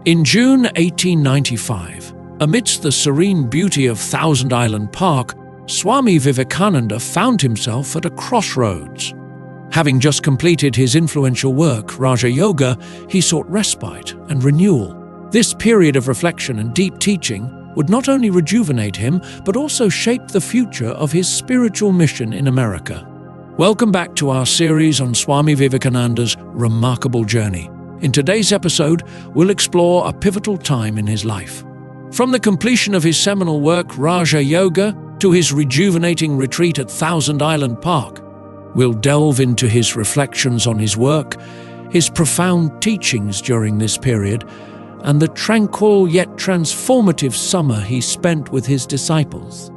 In June 1895, amidst the serene beauty of Thousand Island Park, Swami Vivekananda found himself at a crossroads. Having just completed his influential work, Raja Yoga, he sought respite and renewal. This period of reflection and deep teaching would not only rejuvenate him, but also shape the future of his spiritual mission in America. Welcome back to our series on Swami Vivekananda's remarkable journey. In today's episode, we'll explore a pivotal time in his life. From the completion of his seminal work, Raja Yoga, to his rejuvenating retreat at Thousand Island Park, we'll delve into his reflections on his work, his profound teachings during this period, and the tranquil yet transformative summer he spent with his disciples.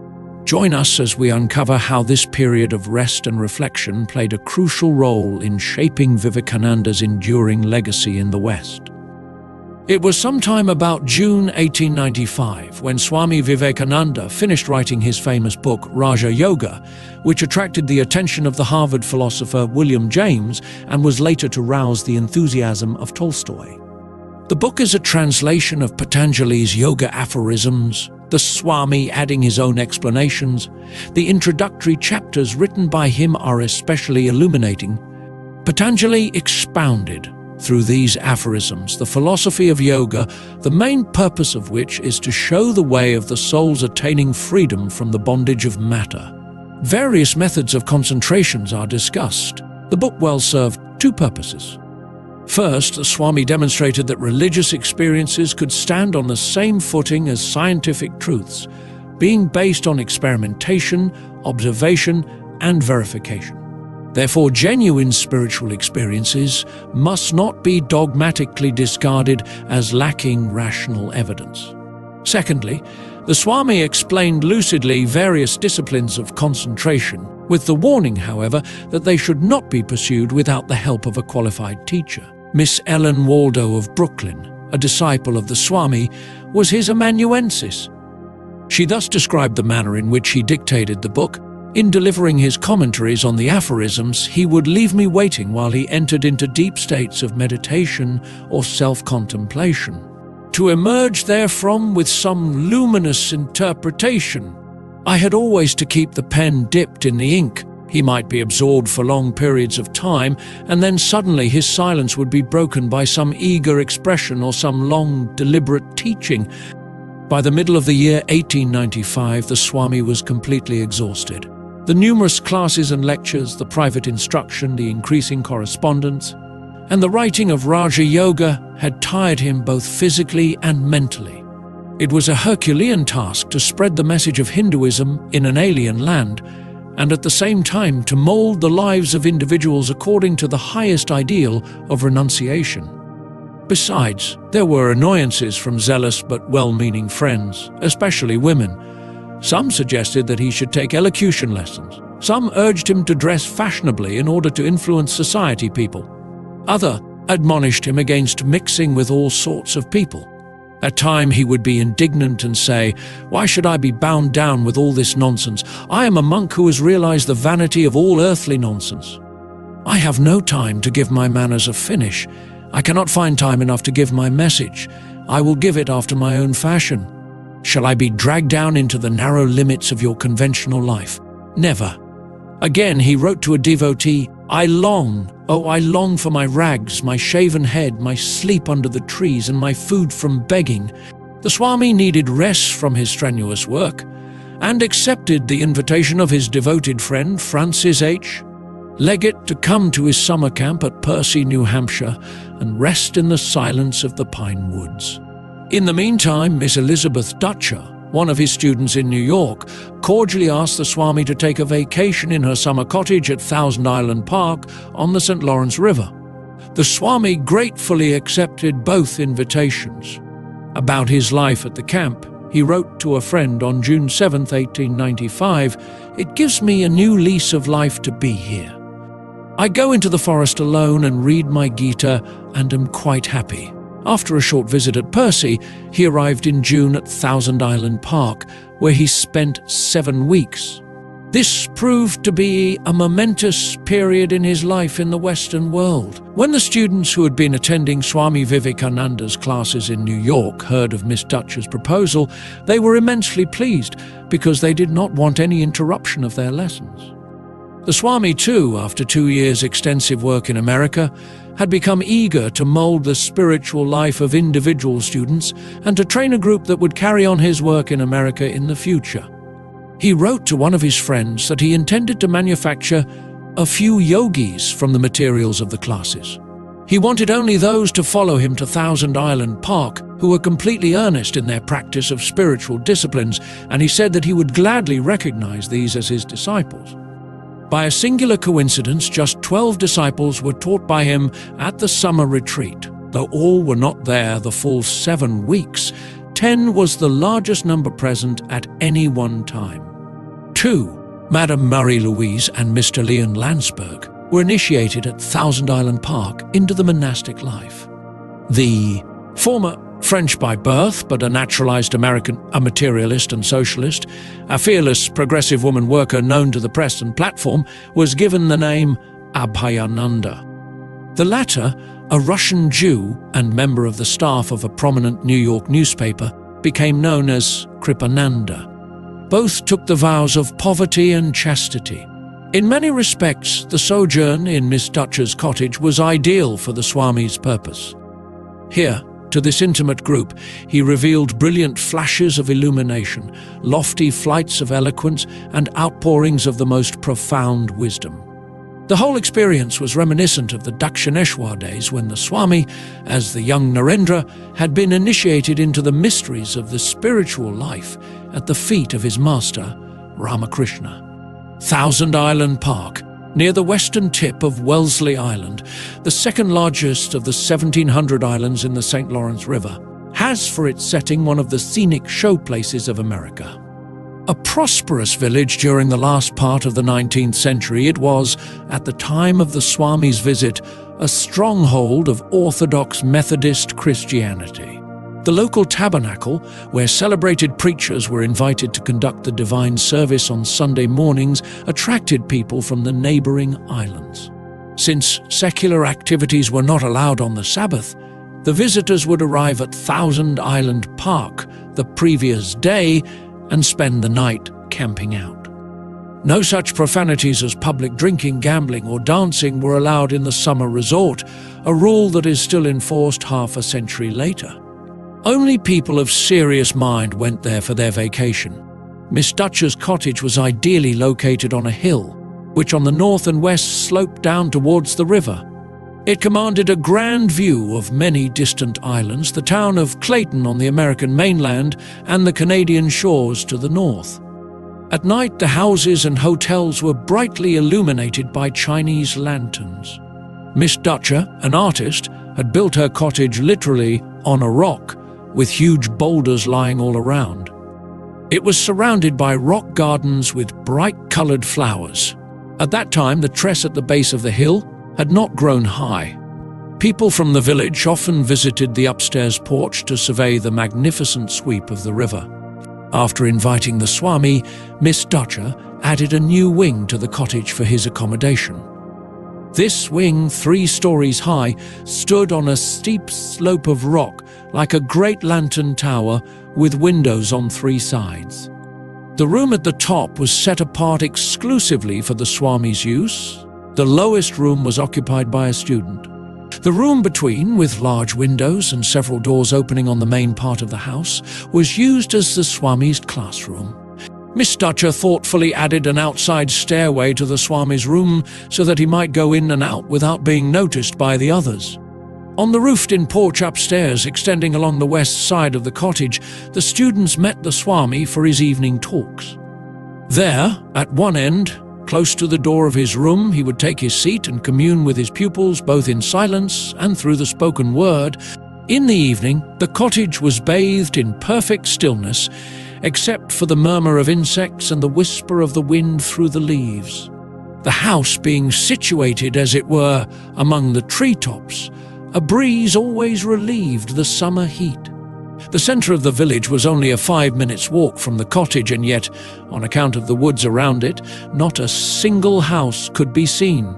Join us as we uncover how this period of rest and reflection played a crucial role in shaping Vivekananda's enduring legacy in the West. It was sometime about June 1895 when Swami Vivekananda finished writing his famous book Raja Yoga, which attracted the attention of the Harvard philosopher William James and was later to rouse the enthusiasm of Tolstoy. The book is a translation of Patanjali's yoga aphorisms, the Swami adding his own explanations. The introductory chapters written by him are especially illuminating. Patanjali expounded through these aphorisms the philosophy of yoga, the main purpose of which is to show the way of the soul's attaining freedom from the bondage of matter. Various methods of concentrations are discussed. The book well served two purposes. First, the Swami demonstrated that religious experiences could stand on the same footing as scientific truths, being based on experimentation, observation, and verification. Therefore, genuine spiritual experiences must not be dogmatically discarded as lacking rational evidence. Secondly, the Swami explained lucidly various disciplines of concentration, with the warning, however, that they should not be pursued without the help of a qualified teacher. Miss Ellen Waldo of Brooklyn, a disciple of the Swami, was his amanuensis. She thus described the manner in which he dictated the book. In delivering his commentaries on the aphorisms, he would leave me waiting while he entered into deep states of meditation or self-contemplation, to emerge therefrom with some luminous interpretation. I had always to keep the pen dipped in the ink. He might be absorbed for long periods of time, and then suddenly his silence would be broken by some eager expression or some long, deliberate teaching. By the middle of the year 1895, the Swami was completely exhausted. The numerous classes and lectures, the private instruction, the increasing correspondence, and the writing of Raja Yoga had tired him both physically and mentally. It was a Herculean task to spread the message of Hinduism in an alien land, and at the same time to mold the lives of individuals according to the highest ideal of renunciation. Besides, there were annoyances from zealous but well-meaning friends, especially women. Some suggested that he should take elocution lessons. Some urged him to dress fashionably in order to influence society people. Others admonished him against mixing with all sorts of people. At times he would be indignant and say, "Why should I be bound down with all this nonsense? I am a monk who has realized the vanity of all earthly nonsense. I have no time to give my manners a finish. I cannot find time enough to give my message. I will give it after my own fashion. Shall I be dragged down into the narrow limits of your conventional life? Never." Again he wrote to a devotee, I long for my rags, my shaven head, my sleep under the trees, and my food from begging." The Swami needed rest from his strenuous work and accepted the invitation of his devoted friend Francis H. Leggett to come to his summer camp at Percy, New Hampshire, and rest in the silence of the pine woods. In the meantime, Miss Elizabeth Dutcher, one of his students in New York, cordially asked the Swami to take a vacation in her summer cottage at Thousand Island Park on the St. Lawrence River. The Swami gratefully accepted both invitations. About his life at the camp, he wrote to a friend on June 7, 1895, "It gives me a new lease of life to be here. I go into the forest alone and read my Gita and am quite happy." After a short visit at Percy, he arrived in June at Thousand Island Park, where he spent 7 weeks. This proved to be a momentous period in his life in the Western world. When the students who had been attending Swami Vivekananda's classes in New York heard of Miss Dutcher's proposal, they were immensely pleased because they did not want any interruption of their lessons. The Swami too, after 2 years' extensive work in America, had become eager to mold the spiritual life of individual students and to train a group that would carry on his work in America in the future. He wrote to one of his friends that he intended to manufacture a few yogis from the materials of the classes. He wanted only those to follow him to Thousand Island Park who were completely earnest in their practice of spiritual disciplines, and he said that he would gladly recognize these as his disciples. By a singular coincidence, just 12 disciples were taught by him at the summer retreat. Though all were not there the full 7 weeks, 10 was the largest number present at any one time. 2, Madame Marie-Louise and Mr. Leon Landsberg, were initiated at Thousand Island Park into the monastic life. The former, French by birth but a naturalized American, a materialist and socialist, a fearless progressive woman worker known to the press and platform, was given the name Abhayananda. The latter, a Russian Jew and member of the staff of a prominent New York newspaper, became known as Kripananda. Both took the vows of poverty and chastity. In many respects, the sojourn in Miss Dutcher's cottage was ideal for the Swami's purpose. Here, to this intimate group, he revealed brilliant flashes of illumination, lofty flights of eloquence, and outpourings of the most profound wisdom. The whole experience was reminiscent of the Dakshineshwar days when the Swami, as the young Narendra, had been initiated into the mysteries of the spiritual life at the feet of his master, Ramakrishna. Thousand Island Park, near the western tip of Wellesley Island, the second largest of the 1,700 islands in the St. Lawrence River, has for its setting one of the scenic showplaces of America. A prosperous village during the last part of the 19th century, it was, at the time of the Swami's visit, a stronghold of Orthodox Methodist Christianity. The local tabernacle, where celebrated preachers were invited to conduct the divine service on Sunday mornings, attracted people from the neighboring islands. Since secular activities were not allowed on the Sabbath, the visitors would arrive at Thousand Island Park the previous day and spend the night camping out. No such profanities as public drinking, gambling, or dancing were allowed in the summer resort, a rule that is still enforced half a century later. Only people of serious mind went there for their vacation. Miss Dutcher's cottage was ideally located on a hill, which on the north and west sloped down towards the river. It commanded a grand view of many distant islands, the town of Clayton on the American mainland and the Canadian shores to the north. At night, the houses and hotels were brightly illuminated by Chinese lanterns. Miss Dutcher, an artist, had built her cottage literally on a rock, with huge boulders lying all around. It was surrounded by rock gardens with bright-colored flowers. At that time, the tress at the base of the hill had not grown high. People from the village often visited the upstairs porch to survey the magnificent sweep of the river. After inviting the Swami, Miss Dutcher added a new wing to the cottage for his accommodation. This wing, 3 stories high, stood on a steep slope of rock like a great lantern tower with windows on 3 sides. The room at the top was set apart exclusively for the Swami's use. The lowest room was occupied by a student. The room between, with large windows and several doors opening on the main part of the house, was used as the Swami's classroom. Miss Dutcher thoughtfully added an outside stairway to the Swami's room so that he might go in and out without being noticed by the others. On the roofed-in porch upstairs, extending along the west side of the cottage, the students met the Swami for his evening talks. There, at one end, close to the door of his room, he would take his seat and commune with his pupils both in silence and through the spoken word. In the evening, the cottage was bathed in perfect stillness, except for the murmur of insects and the whisper of the wind through the leaves. The house being situated, as it were, among the treetops, a breeze always relieved the summer heat. The center of the village was only a 5 minutes walk from the cottage, and yet, on account of the woods around it, not a single house could be seen.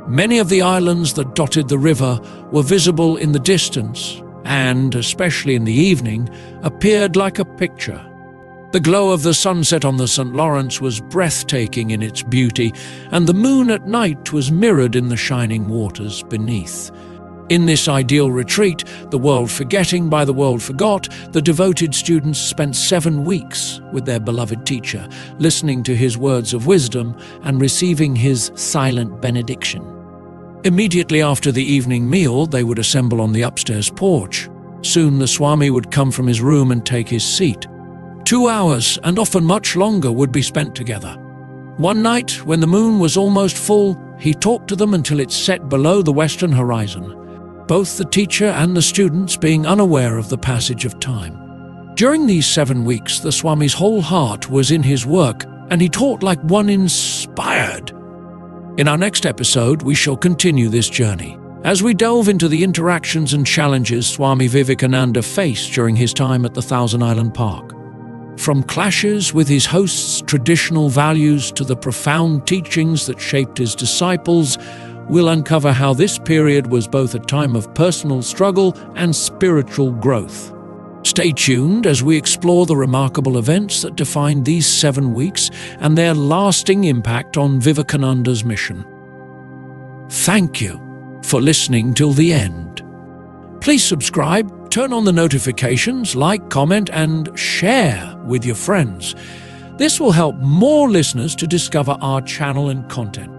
Many of the islands that dotted the river were visible in the distance, and, especially in the evening, appeared like a picture. The glow of the sunset on the St. Lawrence was breathtaking in its beauty, and the moon at night was mirrored in the shining waters beneath. In this ideal retreat, the world forgetting by the world forgot, the devoted students spent 7 weeks with their beloved teacher, listening to his words of wisdom and receiving his silent benediction. Immediately after the evening meal, they would assemble on the upstairs porch. Soon the Swami would come from his room and take his seat. 2 hours, and often much longer, would be spent together. One night, when the moon was almost full, he talked to them until it set below the western horizon, both the teacher and the students being unaware of the passage of time. During these 7 weeks, the Swami's whole heart was in his work, and he taught like one inspired. In our next episode, we shall continue this journey, as we delve into the interactions and challenges Swami Vivekananda faced during his time at the Thousand Island Park. From clashes with his host's traditional values to the profound teachings that shaped his disciples, we'll uncover how this period was both a time of personal struggle and spiritual growth. Stay tuned as we explore the remarkable events that defined these 7 weeks and their lasting impact on Vivekananda's mission. Thank you for listening till the end. Please subscribe, turn on the notifications, like, comment, and share with your friends. This will help more listeners to discover our channel and content.